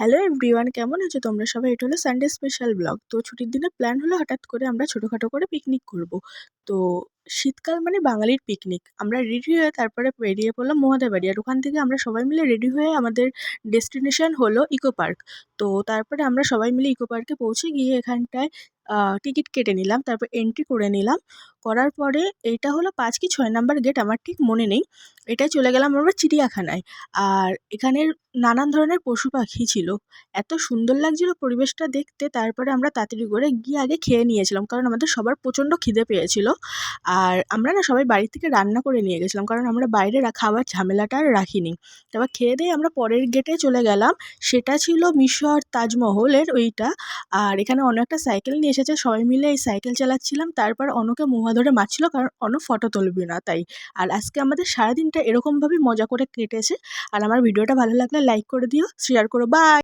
Hello everyone, কেমন আছো তোমরা সবাই? এটা হলো সানডে স্পেশাল ব্লগ। তো ছুটির দিনে প্ল্যান হলো হঠাৎ করে আমরা ছোটোখাটো করে পিকনিক করব। তো শীতকাল মানে বাঙালির পিকনিক। আমরা রেডি হয়ে তারপরে বেরিয়ে পড়লাম মহাদেবাড়ি। আর ওখান থেকে আমরা সবাই মিলে রেডি হয়ে আমাদের ডেস্টিনেশন হলো ইকো পার্ক। তো তারপরে আমরা সবাই মিলে ইকো পার্কে পৌঁছে গিয়ে এখানটায় টিকিট কেটে নিলাম, তারপর এন্ট্রি করে নিলাম। করার পরে এইটা হলো ৫ কি ৬ নাম্বার গেট, আমার ঠিক মনে নেই। এটায় চলে গেলাম আমরা চিড়িয়াখানায়। আর এখানের নানান ধরনের পশু পাখি ছিল। এত সুন্দর লাগছিল পরিবেশটা দেখতে। তারপরে আমরা তাড়াতাড়ি করে গিয়ে আগে খেয়ে নিয়েছিলাম, কারণ আমাদের সবার প্রচণ্ড খিদে পেয়েছিল। আর আমরা না সবাই বাড়ি থেকে রান্না করে নিয়ে গেছিলাম, কারণ আমরা বাইরে খাওয়ার ঝামেলাটা আর রাখিনি। তারপর খেয়ে দিয়ে আমরা পরের গেটে চলে গেলাম। সেটা ছিল মিশর তাজমহলের ওইটা। আর এখানে অন্য একটা সাইকেল নিয়ে এসেছে, সবাই মিলে এই সাইকেল চালাচ্ছিলাম। তারপর অনুকে মহুয়া ধরে মারছিল, কারণ অনু ফটো তুলবে না তাই। আর আজকে আমাদের সারাদিনটা এরকমভাবেই মজা করে কেটেছে। আর আমার ভিডিওটা ভালো লাগলে লাইক করে দিও, শেয়ার করো। বাই।